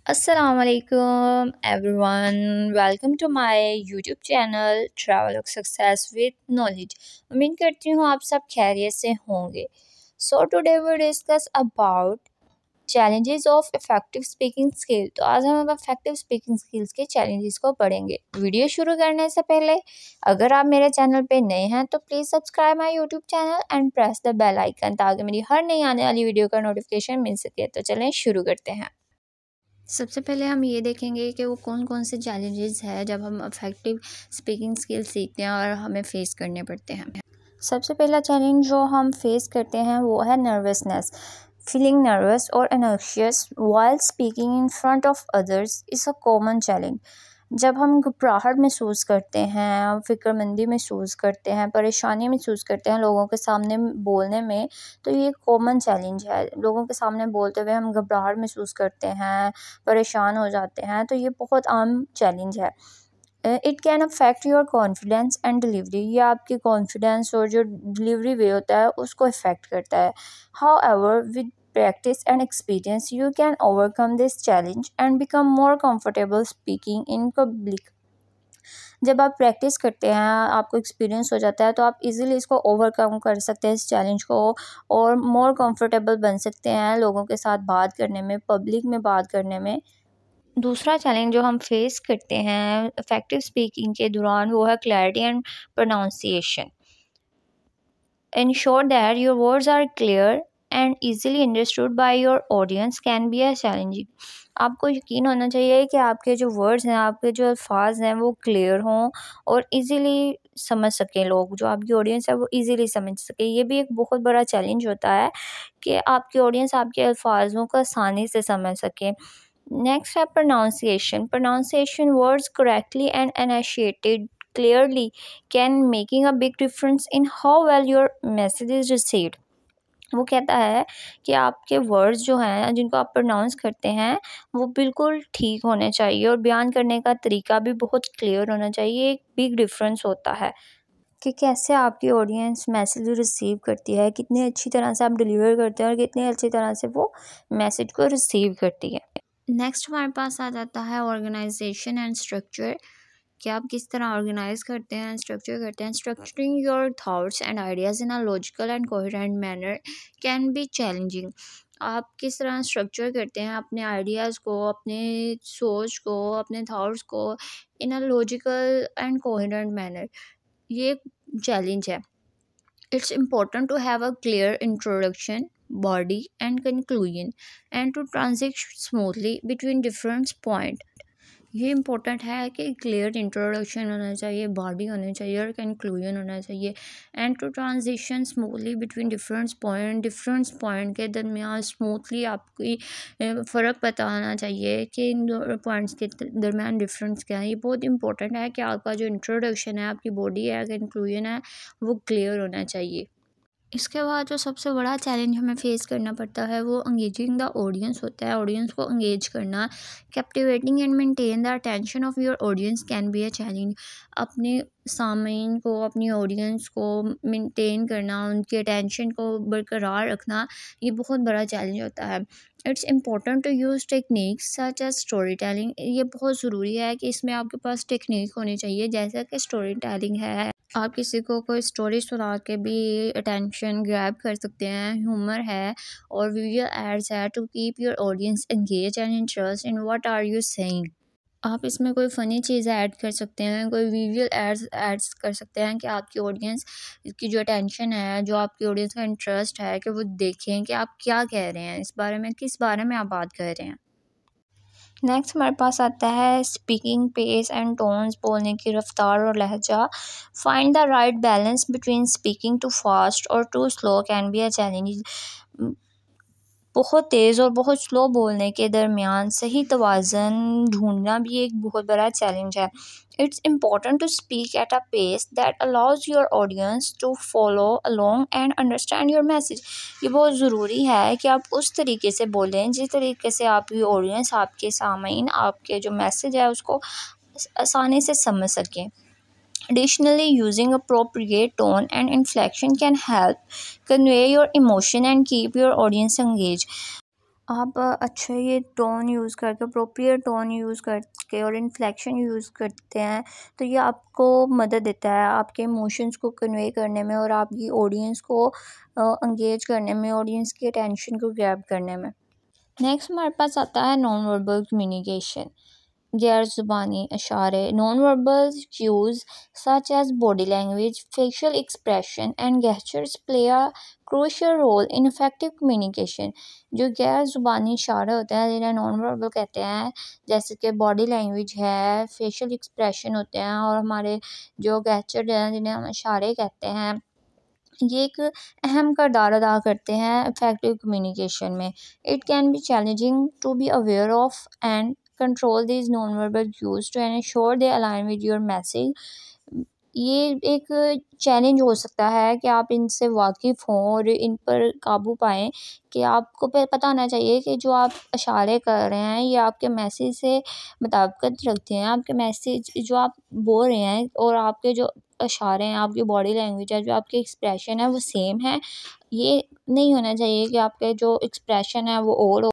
Assalamualaikum everyone, welcome to my YouTube channel travel success with knowledge. उम्मीद करती हूँ आप सब खैरियत से होंगे। So today we discuss about challenges of effective speaking skill. तो आज हम इफेक्टिव स्पीकिंग स्किल्स के चैलेंजेस को पढ़ेंगे। वीडियो शुरू करने से पहले अगर आप मेरे चैनल पे नए हैं तो please subscribe my YouTube channel and press the bell icon ताकि मेरी हर नई आने वाली वीडियो का नोटिफिकेशन मिल सके। तो चलें शुरू करते हैं। सबसे पहले हम ये देखेंगे कि वो कौन कौन से चैलेंजेस है जब हम इफेक्टिव स्पीकिंग स्किल सीखते हैं और हमें फेस करने पड़ते हैं। सबसे पहला चैलेंज जो हम फेस करते हैं वो है नर्वसनेस। फीलिंग नर्वस और anxious while speaking in front of others is a common challenge. जब हम घबराहट महसूस करते हैं, फ़िक्रमंदी महसूस करते हैं, परेशानी महसूस करते हैं लोगों के सामने बोलने में, तो ये एक कॉमन चैलेंज है। लोगों के सामने बोलते हुए हम घबराहट महसूस करते हैं, परेशान हो जाते हैं, तो ये बहुत आम चैलेंज है। It can affect your confidence and delivery. ये आपकी कॉन्फिडेंस और जो डिलीवरी वे होता है उसको इफ़ेक्ट करता है। How ever with practice and experience you can overcome this challenge and become more comfortable speaking in public। जब आप प्रैक्टिस करते हैं, आपको एक्सपीरियंस हो जाता है, तो आप इजीली इसको ओवरकम कर सकते हैं इस चैलेंज को, और मोर कंफर्टेबल बन सकते हैं लोगों के साथ बात करने में, पब्लिक में बात करने में। दूसरा चैलेंज जो हम फेस करते हैं इफेक्टिव स्पीकिंग के दौरान वो है clarity and pronunciation. Ensure that your words are clear and easily understood by your audience can be a challenging। आपको यकीन होना चाहिए कि आपके जो वर्ड्स हैं, आपके जो अल्फाज हैं वो क्लियर हों और इजीली समझ सकें लोग, जो आपकी ऑडियंस है वो इजीली समझ सके। ये भी एक बहुत बड़ा चैलेंज होता है कि आपकी ऑडियंस आपके अल्फाजों को आसानी से समझ सके। नेक्स्ट है pronunciation words correctly and enunciated clearly can making a big difference in how well your message is received। वो कहता है कि आपके वर्ड्स जो हैं जिनको आप प्रोनाउंस करते हैं वो बिल्कुल ठीक होने चाहिए और बयान करने का तरीका भी बहुत क्लियर होना चाहिए। एक बिग डिफरेंस होता है कि कैसे आपकी ऑडियंस मैसेज रिसीव करती है, कितनी अच्छी तरह से आप डिलीवर करते हैं और कितनी अच्छी तरह से वो मैसेज को रिसीव करती है। नेक्स्ट हमारे पास आ जाता है ऑर्गेनाइजेशन एंड स्ट्रक्चर, कि आप किस तरह ऑर्गेनाइज करते हैं, स्ट्रक्चर करते हैं। Structuring your thoughts and ideas in a logical and coherent manner can be challenging. आप किस तरह स्ट्रक्चर करते हैं अपने आइडियाज़ को, अपने सोच को, अपने थॉट्स को in a logical and coherent manner, ये चैलेंज है। It's important to have a clear introduction, body, and conclusion, and to transit smoothly between different points। ये इम्पोर्टेंट है कि क्लियर इंट्रोडक्शन होना चाहिए, बॉडी होनी चाहिए और कंक्लूजन होना चाहिए, and to transition smoothly between different point के दरमियान स्मूथली आपकी फ़र्क पता होना चाहिए कि इन दो पॉइंट्स के दरमियान डिफरेंस क्या है। ये बहुत इंपॉर्टेंट है कि आपका जो इंट्रोडक्शन है, आपकी बॉडी है, कंक्लूजन है, वो क्लियर होना चाहिए। इसके बाद जो सबसे बड़ा चैलेंज हमें फेस करना पड़ता है वो एंगेजिंग द ऑडियंस होता है। ऑडियंस को एंगेज करना, captivating and maintain the attention of your audience can be a challenge. अपने सामीन को, अपनी ऑडियंस को मेंटेन करना, उनकी अटेंशन को बरकरार रखना, ये बहुत बड़ा चैलेंज होता है। It's important to use techniques such as story telling. ये बहुत ज़रूरी है कि इसमें आपके पास टेक्निक होनी चाहिए, जैसा कि स्टोरी टेलिंग है। आप किसी को कोई स्टोरी सुना के भी अटेंशन ग्रैब कर सकते हैं, ह्यूमर है और विजुअल एड्स है to keep your audience engage and interest in what are you saying. आप इसमें कोई फ़नी चीज़ ऐड कर सकते हैं, कोई विजुअल एड्स कर सकते हैं कि आपकी ऑडियंस की जो अटेंशन है, जो आपकी ऑडियंस का इंटरेस्ट है, कि वो देखें कि आप क्या कह रहे हैं, इस बारे में किस बारे में आप बात कर रहे हैं। नेक्स्ट हमारे पास आता है स्पीकिंग पेस एंड टोन्स, बोलने की रफ्तार और लहजा। Find the right balance between speaking too fast और too slow can be a challenge. बहुत तेज़ और बहुत स्लो बोलने के दरमियान सही तवाज़न ढूंढना भी एक बहुत बड़ा चैलेंज है। It's important to speak at a pace that allows your audience to follow along and understand your message. ये बहुत ज़रूरी है कि आप उस तरीके से बोलें जिस तरीके से आपकी ऑडियंस, आपके सामीन, आपके जो मैसेज है उसको आसानी से समझ सकें। Additionally, using appropriate tone and inflection can help convey your emotion and keep your audience engaged। आप अच्छे ये टोन यूज़ करके अप्रोप्रिएट टोन यूज़ करके और इन्फ्लेक्शन यूज़ करते हैं तो ये आपको मदद देता है आपके इमोशंस को कन्वे करने में और आपकी ऑडियंस को एंगेज करने में, ऑडियंस की अटेंशन को ग्रैब करने में। नेक्स्ट हमारे पास आता है नॉन वर्बल कम्युनिकेशन, गैर ज़ुबानी इशारे। Non verbal cues such as body language, facial expression and gestures play a crucial role in effective communication। जो गैर ज़ुबानी इशारे होते हैं जिन्हें नॉन वर्बल कहते हैं, जैसे कि बॉडी लैंग्वेज है, फेशियल एक्सप्रेशन होते हैं और हमारे जो गेस्चर हैं जिन्हें हम इशारे कहते हैं, ये एक अहम किरदार अदा करते हैं इफ़ेक्टिव कम्युनिकेशन में। It can be challenging to be aware of and control these non verbal cues to ensure they align with your message. ये एक चैलेंज हो सकता है कि आप इनसे वाकिफ़ हों और इन पर काबू पाएँ कि आपको पता होना चाहिए कि जो आप इशारे कर रहे हैं ये आपके मैसेज से मुताबिकत रखते हैं। आपके मैसेज जो आप बोल रहे हैं और आपके जो इशारे हैं, आपकी बॉडी लैंग्वेज है, जो आपके एक्सप्रेशन है वो सेम है। ये नहीं होना चाहिए कि आपके जो एक्सप्रेशन है वो और